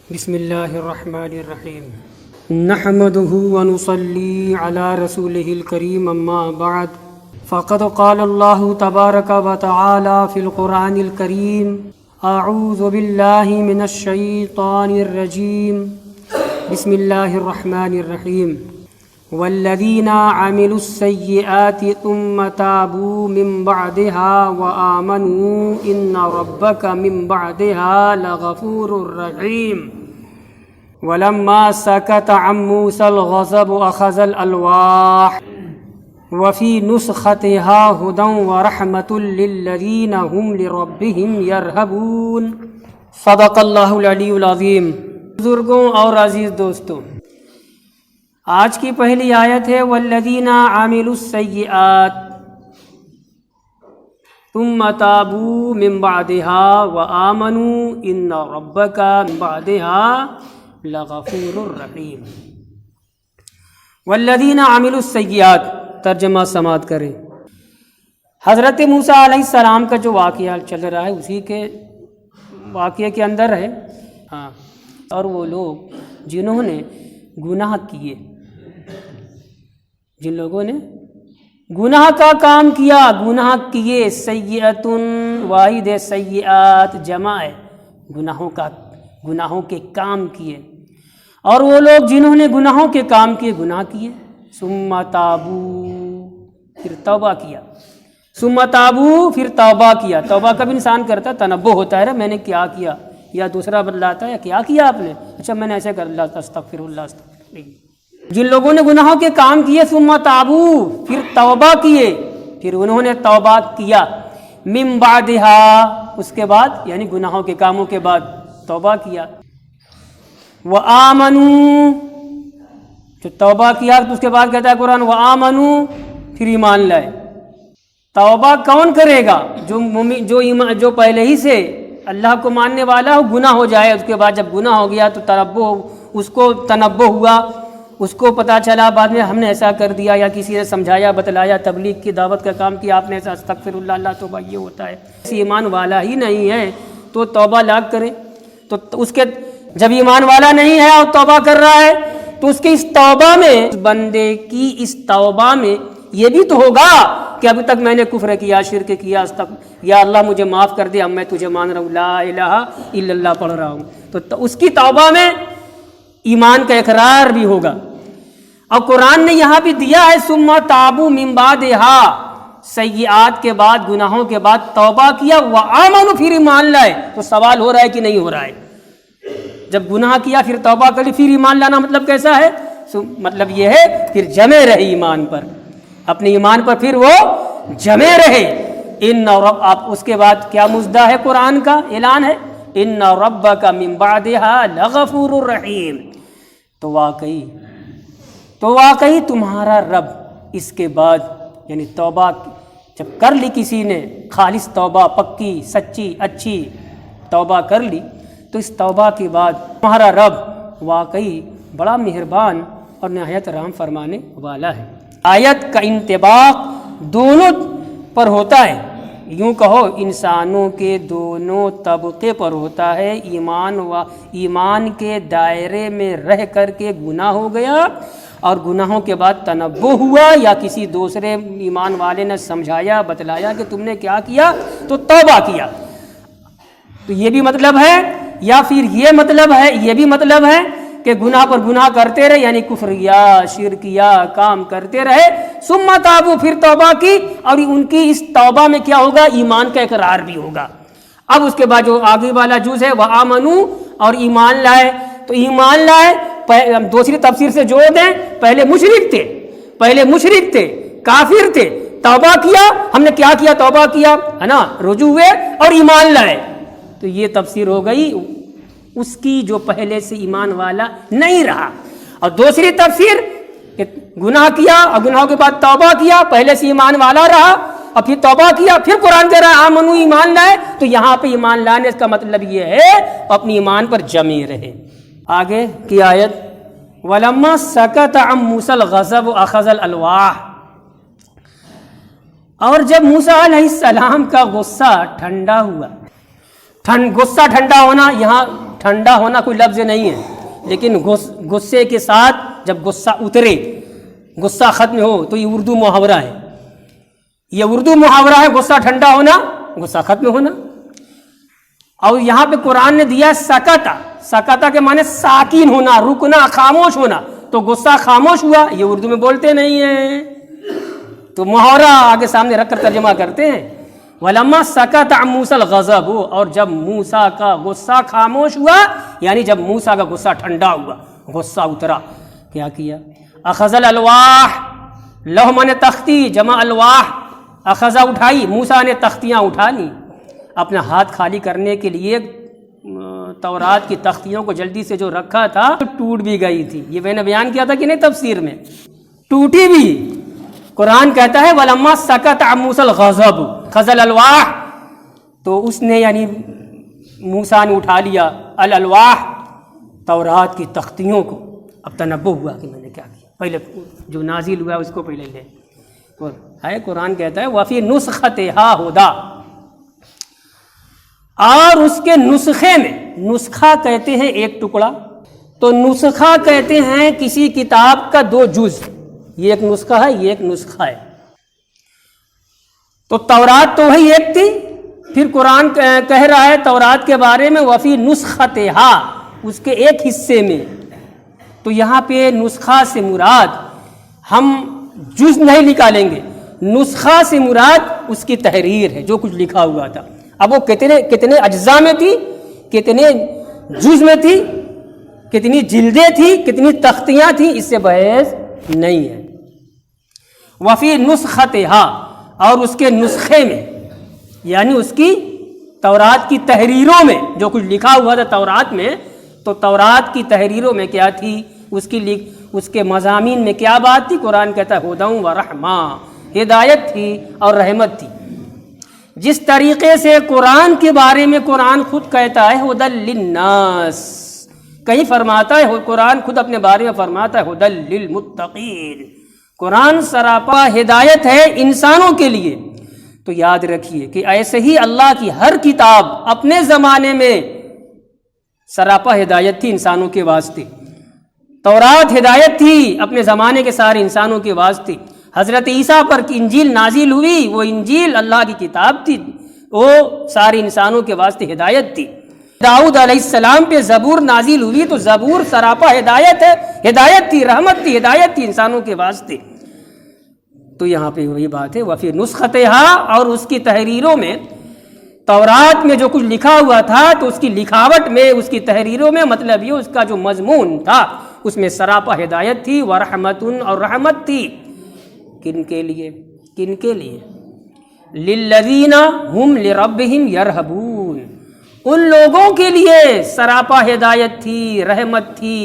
بسم اللہ الرحمن الرحیم نحمده ونصلی علی رسوله الکریم اما بعد فقد قال اللہ تبارک وتعالی فی القرآن الکریم اعوذ باللہ من الشیطان الرجیم بسم اللہ الرحمن الرحیم والذین عملوا السیئات ثم تابوا من بعدها وآمنوا ان ربک من بعدها لغفور رحیم ولما سکت عن موسى الغضب اخذ الالواح وفي نسختها هدى ورحمة للذين هم لربهم يرهبون صدق اللہ العلی العظیم۔ بزرگوں اور عزیز دوستوں، آج کی پہلی آیت ہے والذین عملوا السیئات ثم تابوا من بعدها وآمنوا ان ربک من بعدها لغفور الرحیم۔ والذین عملوا السیئات، ترجمہ سماعت کریں۔ حضرت موسیٰ علیہ السلام کا جو واقعہ چل رہا ہے اسی کے واقعے کے اندر ہے۔ اور وہ لوگ جنہوں نے گناہ کیے، جن لوگوں نے گناہ کا کام کیا، گناہ کیے، سیئتن واحد ہے، سیئات جمع ہے، گناہوں کے کام کیے۔ اور وہ لوگ جنہوں نے گناہوں کے کام کیے، گناہ کیے، ثم تابوا، پھر توبہ کیا، ثم تابوا، پھر توبہ کیا۔ توبہ کب انسان کرتا ہے؟ تنبہ ہوتا ہے نا میں نے کیا کیا، یا دوسرا بدلاتا ہے کیا کیا آپ نے، اچھا میں نے ایسے کر اللہ استغفر اللہ استغفر اللہ۔ جن لوگوں نے گناہوں کے کام کیے، ثم تابوا، پھر توبہ کیے، پھر انہوں نے توبہ کیا، من بعدها، اس کے بعد یعنی گناہوں کے کاموں کے بعد توبہ کیا، وآمنوا، جو توبہ کیا تو اس کے بعد کہتا ہے قرآن وآمنوا، پھر ایمان لائے۔ توبہ کون کرے گا؟ جو پہلے ہی سے اللہ کو ماننے والا ہو، گناہ ہو جائے، اس کے بعد جب گناہ ہو گیا تو اس کو تنبہ ہوا، اس کو پتہ چلا بعد میں ہم نے ایسا کر دیا، یا کسی نے سمجھایا بتلایا، تبلیغ کی دعوت کا کام کیا آپ نے، ایسا استغفر اللہ اللہ توبہ یہ ہوتا ہے۔ ایمان والا ہی نہیں ہے تو توبہ لاکھ کرے، تو اس کے جب ایمان والا نہیں ہے اور توبہ کر رہا ہے تو اس کی اس توبہ میں، اس بندے کی اس توبہ میں یہ بھی تو ہوگا کہ ابھی تک میں نے کفر کیا، شرک کیا، یا اللہ مجھے معاف کر دے، اب میں تجھے مان رہا ہوں، لا الہ الا اللہ پڑھ رہا ہوں، تو اس کی توبہ میں ایمان کا اقرار بھی ہوگا۔ اور قرآن نے یہاں بھی دیا ہے ثم تابوا من بعدها، سیئات کے بعد، گناہوں کے بعد توبہ کیا، وآمنوا، پھر ایمان لائے۔ تو سوال ہو رہا ہے کہ نہیں ہو رہا ہے؟ جب گناہ کیا پھر توبہ کری پھر ایمان لانا مطلب کیسا ہے؟ مطلب یہ ہے پھر جمے رہے ایمان پر، اپنے ایمان پر پھر وہ جمے رہے۔ ان رب، آپ اس کے بعد کیا مژدہ ہے قرآن کا اعلان ہے، ان ربک من بعدها لغفور الرحیم۔ تو واقعی تمہارا رب اس کے بعد، یعنی توبہ جب کر لی کسی نے، خالص توبہ، پکی سچی اچھی توبہ کر لی، تو اس توبہ کے بعد تمہارا رب واقعی بڑا مہربان اور نہایت رحم فرمانے والا ہے۔ آیت کا انطباق دونوں پر ہوتا ہے، یوں کہو انسانوں کے دونوں طبقے پر ہوتا ہے، ایمان کے دائرے میں رہ کر کے گناہ ہو گیا اور گناہوں کے بعد تنبہ ہوا، یا کسی دوسرے ایمان والے نے سمجھایا بتلایا کہ تم نے کیا کیا تو توبہ کیا، تو یہ بھی مطلب ہے، یا پھر یہ مطلب ہے، یہ بھی مطلب ہے کہ گناہ پر گناہ کرتے رہے، یعنی کفریا شرکیا کام کرتے رہے، ثم تابوا، پھر توبہ کی، اور ان کی اس توبہ میں کیا ہوگا؟ ایمان کا اقرار بھی ہوگا۔ اب اس کے بعد جو آگے والا جز ہے وآمنوا، اور ایمان لائے، تو ایمان لائے دوسری تفسیر سے جوڑ دیں، پہلے مشرک تھے، کافر تھے، توبہ کیا، ہم نے کیا کیا؟ توبہ کیا، ہے نا، رجوع ہوئے اور ایمان لائے، تو یہ تفسیر ہو گئی اس کی جو پہلے سے ایمان والا نہیں رہا۔ اور دوسری تفسیر کہ گناہ کیا اور گناہوں کے بعد توبہ کیا، پہلے سے ایمان والا رہا اور پھر توبہ کیا، پھر قرآن کہہ رہا ہے آمنو، ایمان لائے، تو یہاں پہ ایمان لانے کا مطلب یہ ہے اپنی ایمان پر جمے رہے۔ آگے کی آیت وَلَمَّا سَكَتَ عَن مُوسَى الْغَضَبُ أَخَذَ الْأَلْوَاحَ، اور جب موسیٰ علیہ السلام کا غصہ ٹھنڈا ہوا، غصہ ٹھنڈا ہونا، یہاں ٹھنڈا ہونا کوئی لفظ نہیں ہے، لیکن غصے کے ساتھ جب غصہ اترے، غصہ ختم ہو، تو یہ اردو محاورہ ہے، یہ اردو محاورہ ہے، غصہ ٹھنڈا ہونا، غصہ ختم ہونا۔ اور یہاں پہ قرآن نے دیا سکتا، سکتا کے معنی ساکین ہونا، رکنا، خاموش ہونا، تو غصہ خاموش ہوا، یہ اردو میں بولتے نہیں ہیں، تو محاورہ آگے سامنے رکھ کر ترجمہ کرتے ہیں۔ وَلَمَّا سَكَتَ عَن مُوسَى الْغَضَبُ، اور جب موسیٰ کا غصہ خاموش ہوا، یعنی جب موسیٰ کا غصہ ٹھنڈا ہوا، غصہ اترا، کیا کیا؟ اخذ الالواح، لوح مانے تختی، جمع الواح، اخذہ اٹھائی، موسیٰ نے تختیاں اٹھا لی، اپنا ہاتھ خالی کرنے کے لیے تورات کی تختیوں کو جلدی سے جو رکھا تھا ٹوٹ بھی گئی تھی، یہ میں نے بیان کیا تھا کہ نہیں تفسیر میں، ٹوٹی بھی۔ قرآن کہتا ہے وَلَمَّا سَكَتَ عَن مُوسَى الْغَضَبُ خَذَ الْأَلْوَاحَ، تو اس نے یعنی موسیٰ نے اٹھا لیا الالواح، تورات کی تختیوں کو۔ اب تنبہ ہوا کہ میں نے کیا کیا، پہلے جو نازل ہوا اس کو پہلے لے ہے۔ قرآن کہتا ہے وَفِي نُسْخَتِهَا هُدًى، اور اس کے نسخے میں، نسخہ کہتے ہیں ایک ٹکڑا، تو نسخہ کہتے ہیں کسی کتاب کا دو جز، یہ ایک نسخہ ہے، یہ ایک نسخہ ہے۔ تو تورات تو وہی ایک تھی، پھر قرآن کہہ رہا ہے تورات کے بارے میں وفی نسختہا، اس کے ایک حصے میں، تو یہاں پہ نسخہ سے مراد ہم جز نہیں نکالیں گے، نسخہ سے مراد اس کی تحریر ہے، جو کچھ لکھا ہوا تھا۔ اب وہ کتنے اجزاء میں تھی، کتنے جز میں تھی، کتنی جلدیں تھی، کتنی تختیاں تھیں، اس سے بحث نہیں ہے۔ وفی نسختہا، اور اس کے نسخے میں، یعنی اس کی تورات کی تحریروں میں جو کچھ لکھا ہوا تھا تورات میں، تو تورات کی تحریروں میں کیا تھی، اس کے مضامین میں کیا بات تھی؟ قرآن کہتا ہے ہدی و رحمہ، ہدایت تھی اور رحمت تھی۔ جس طریقے سے قرآن کے بارے میں قرآن خود کہتا ہے ہدی للناس، کہیں فرماتا ہے قرآن خود اپنے بارے میں فرماتا ہے ہدی للمتقین، قرآن سراپا ہدایت ہے انسانوں کے لیے۔ تو یاد رکھیے کہ ایسے ہی اللہ کی ہر کتاب اپنے زمانے میں سراپا ہدایت تھی انسانوں کے واسطے، تورات ہدایت تھی اپنے زمانے کے سارے انسانوں کے واسطے۔ حضرت عیسیٰ پر انجیل نازل ہوئی، وہ انجیل اللہ کی کتاب تھی، وہ سارے انسانوں کے واسطے ہدایت تھی۔ داؤد علیہ السلام پہ زبور نازل ہوئی، تو زبور سراپا ہدایت ہے، ہدایت تھی، رحمت تھی، ہدایت تھی انسانوں کے واسطے۔ تو یہاں پہ وہی بات ہے وفی نسختہا، اور اس کی تحریروں میں، تورات میں جو کچھ لکھا ہوا تھا تو اس کی لکھاوٹ میں، اس کی تحریروں میں، مطلب یہ اس کا جو مضمون تھا اس میں سراپا ہدایت تھی، ورحمت، اور رحمت تھی۔ کن کے لیے؟ کن کے لیے؟ للذین ہم لربہم یرہبون، ان لوگوں کے لیے سراپا ہدایت تھی، رحمت تھی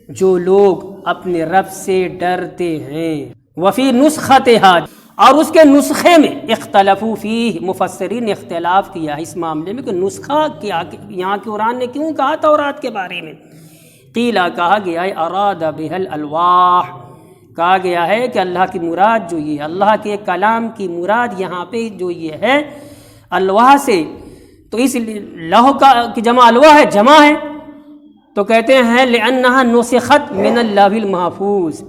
جو لوگ اپنے رب سے ڈرتے ہیں۔ وفی نسختہا، اور اس کے نسخے میں، اختلفوا فیہ، مفسرین نے اختلاف کیا اس معاملے میں کہ نسخہ کیا، یہاں قرآن نے کیوں کہا تورات کے بارے میں؟ قیلا، کہا گیا ہے اراد بہ الالواح، کہا گیا ہے کہ اللہ کی مراد جو یہ، اللہ کے کلام کی مراد یہاں پہ جو یہ ہے الواح سے، تو اس لوح کی جمع الواح ہے، جمع ہے، تو کہتے ہیں لأنها نسخت من اللوح المحفوظ،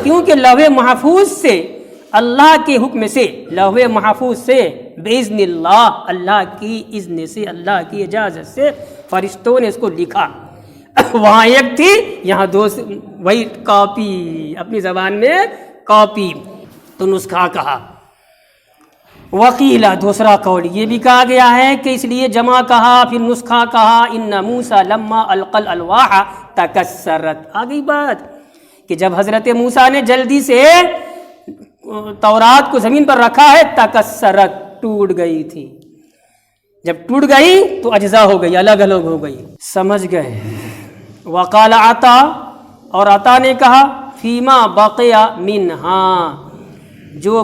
کیونکہ لوح محفوظ سے، اللہ کے حکم سے، لوح محفوظ سے، باذن اللہ، اللہ کی اذن سے، اللہ کی اجازت سے فرشتوں نے اس کو لکھا۔ وہاں ایک تھی، یہاں دو، وہی کاپی، اپنی زبان میں کاپی، تو نسخہ کہا۔ وقیلا، دوسرا قول یہ بھی کہا گیا ہے کہ اس لیے جمع کہا، پھر نسخہ کہا، ان موسیٰ لما القى الالواح تکسرت، آ گئی بات کہ جب حضرت موسیٰ نے جلدی سے تورات کو زمین پر رکھا ہے، تکسرت، ٹوٹ گئی تھی، جب ٹوٹ گئی تو اجزاء ہو گئی، الگ الگ ہو گئی، سمجھ گئے۔ وقال عطا، اور عطا نے کہا فیما بقی منہا، جو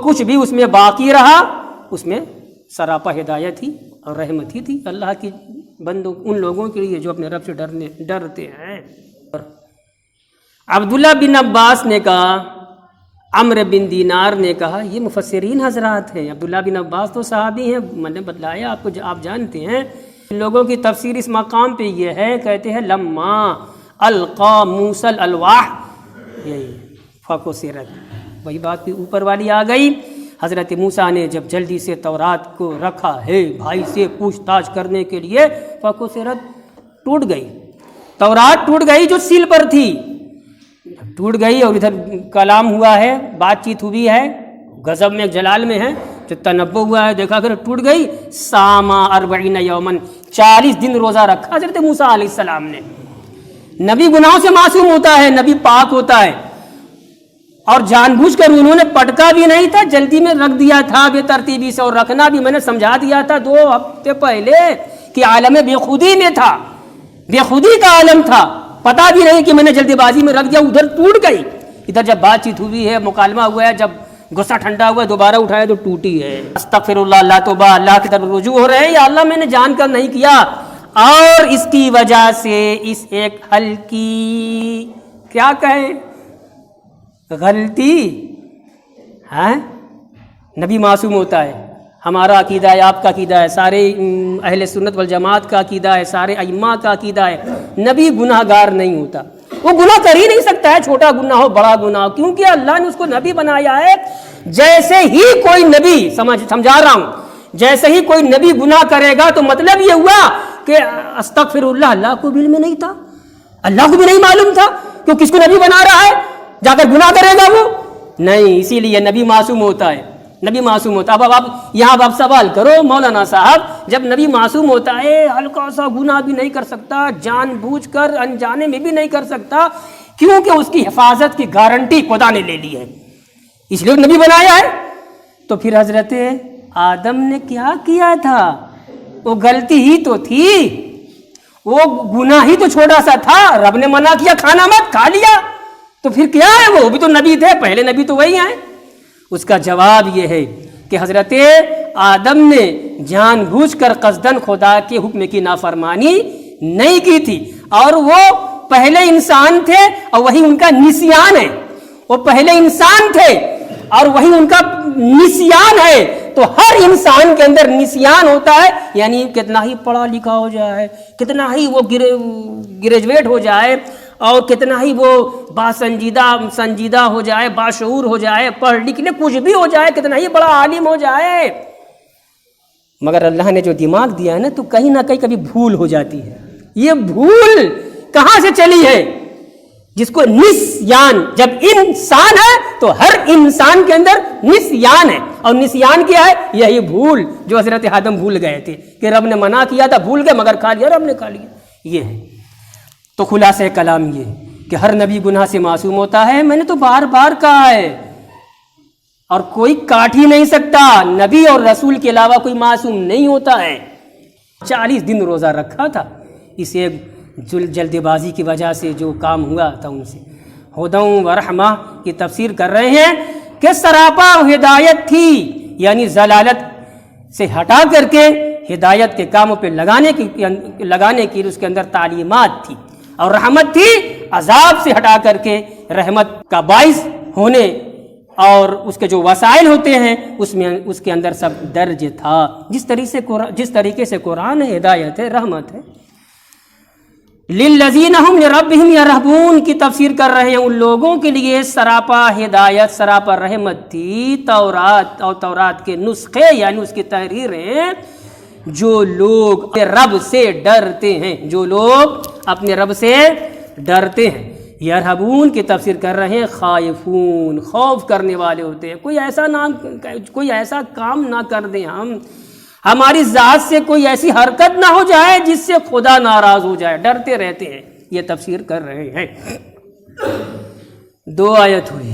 کچھ بھی اس میں باقی رہا اس میں سراپا ہدایت ہی اور رحمت ہی تھی اللہ کی بندوں، ان لوگوں کے لیے جو اپنے رب سے ڈرتے ہیں۔ عبداللہ بن عباس نے کہا، عمرو بن دینار نے کہا، یہ مفسرین حضرات ہیں، عبداللہ بن عباس تو صحابی ہیں، میں نے بتلایا آپ کو، آپ جانتے ہیں، لوگوں کی تفسیر اس مقام پہ یہ ہے، کہتے ہیں لما القا موسیٰ الالواح، یہی فکسرت، وہی بات بھی اوپر والی آ گئی۔ حضرت موسیٰ نے جب جلدی سے تورات کو رکھا ہے بھائی سے پوچھ تاچھ کرنے کے لیے، فکسرت، ٹوٹ گئی، تورات ٹوٹ گئی جو سیل پر تھی، ٹوٹ گئی، اور ادھر کلام ہوا ہے، بات چیت ہوئی ہے، غضب میں جلال میں ہے، جو تنبؤ ہوا ہے دیکھا کر ٹوٹ گئی۔ ساما 40 یومن، 40 دن روزہ رکھا حضرت موسیٰ علیہ السلام نے۔ نبی گناہوں سے معصوم ہوتا ہے، نبی پاک ہوتا ہے، اور جان بوجھ کر انہوں نے پٹکا بھی نہیں تھا، جلدی میں رکھ دیا تھا بے ترتیبی سے، اور رکھنا بھی میں نے سمجھا دیا تھا 2 ہفتے پہلے کہ عالم بے خودی میں تھا، بے خودی کا عالم تھا، پتا بھی نہیں کہ میں نے جلدی بازی میں رکھ دیا، ادھر ٹوٹ گئی۔ ادھر جب بات چیت ہوئی ہے، مکالمہ ہوا ہے، جب غصہ ٹھنڈا ہوا، دوبارہ اٹھایا تو ٹوٹی ہے۔ استغفر اللہ، اللہ توبہ، اللہ کی طرف رجوع ہو رہے ہیں، یا اللہ میں نے جان کر نہیں کیا، اور اس کی وجہ سے اس ایک حل کی کیا کہیں غلطی، ہاں نبی معصوم ہوتا ہے، ہمارا عقیدہ ہے، آپ کا عقیدہ ہے، سارے اہل سنت والجماعت کا عقیدہ ہے، سارے ائمہ کا عقیدہ ہے، نبی گناہ گار نہیں ہوتا، وہ گناہ کر ہی نہیں سکتا ہے، چھوٹا گناہ ہو بڑا گناہ ہو، کیونکہ اللہ نے اس کو نبی بنایا ہے۔ جیسے ہی کوئی نبی، سمجھا رہا ہوں، جیسے ہی کوئی نبی گناہ کرے گا تو مطلب یہ ہوا کہ استغفر اللہ، اللہ کو بھی علم نہیں تھا، اللہ کو بھی نہیں معلوم تھا کہ کس کو نبی بنا رہا ہے، جا کر گناہ کرے گا وہ نہیں، اسی لیے نبی معصوم ہوتا ہے، نبی معصوم ہوتا ہے۔ اب آپ یہاں آپ سوال کرو مولانا صاحب، جب نبی معصوم ہوتا ہے، ہلکا سا گناہ بھی نہیں کر سکتا، جان بوجھ کر انجانے میں بھی نہیں کر سکتا، کیونکہ اس کی حفاظت کی گارنٹی خدا نے لے لی ہے، اس لیے نبی بنایا ہے۔ تو پھر حضرت آدم نے کیا کیا تھا؟ وہ غلطی ہی تو تھی، وہ گناہ ہی تو چھوٹا سا تھا، رب نے منع کیا کھانا مت، کھا لیا، تو پھر کیا ہے؟ وہ بھی تو نبی تھے، پہلے نبی تو وہی ہیں۔ اس کا جواب یہ ہے کہ حضرت آدم نے جان بوجھ کر قصدن خدا کے حکم کی نافرمانی نہیں کی تھی، اور وہ پہلے انسان تھے، اور وہی ان کا نسیان ہے، وہ پہلے انسان تھے اور وہی ان کا نسیان ہے۔ تو ہر انسان کے اندر نسیان ہوتا ہے، یعنی کتنا ہی پڑھا لکھا ہو جائے، کتنا ہی وہ گریجویٹ ہو جائے، اور کتنا ہی وہ سنجیدہ ہو جائے، باشعور ہو جائے، پڑھ لکھ لے، کچھ بھی ہو جائے، کتنا ہی بڑا عالم ہو جائے، مگر اللہ نے جو دماغ دیا ہے نا، تو کہیں نہ کہیں کبھی بھول ہو جاتی ہے۔ یہ بھول کہاں سے چلی ہے؟ جس کو نسیان، جب انسان ہے تو ہر انسان کے اندر نسیان ہے، اور نسیان کیا ہے؟ یہی بھول جو حضرت آدم بھول گئے تھے، کہ رب نے منع کیا تھا، بھول گئے، مگر کھا لیا، رب نے کھا لیا، یہ ہے۔ تو خلاصہ کلام یہ کہ ہر نبی گناہ سے معصوم ہوتا ہے، میں نے تو بار بار کہا ہے، اور کوئی کاٹ ہی نہیں سکتا، نبی اور رسول کے علاوہ کوئی معصوم نہیں ہوتا ہے۔ 40 دن روزہ رکھا تھا، اسے جلد بازی کی وجہ سے جو کام ہوا تھا ان سے۔ ہدی و رحمہ کی تفسیر کر رہے ہیں کہ سراپا ہدایت تھی، یعنی ضلالت سے ہٹا کر کے ہدایت کے کاموں پہ لگانے کی اس کے اندر تعلیمات تھی، اور رحمت تھی عذاب سے ہٹا کر کے رحمت کا باعث ہونے، اور اس کے جو وسائل ہوتے ہیں اس کے اندر سب درج تھا، جس طریقے سے قرآن ہے، ہدایت ہے، رحمت ہے۔ للذین ہم لربہم یرہبون کی تفسیر کر رہے ہیں، ان لوگوں کے لیے سراپا ہدایت، سراپا رحمت تھی تورات، اور تورات کے نسخے یعنی اس کی تحریریں، جو لوگ رب سے ڈرتے ہیں، جو لوگ اپنے رب سے ڈرتے ہیں۔ یرہبون کی تفسیر کر رہے ہیں خائفون، خوف کرنے والے ہوتے ہیں، کوئی ایسا کام نہ کر دیں، ہماری ذات سے کوئی ایسی حرکت نہ ہو جائے جس سے خدا ناراض ہو جائے، ڈرتے رہتے ہیں، یہ تفسیر کر رہے ہیں۔ 2 آیت ہوئی۔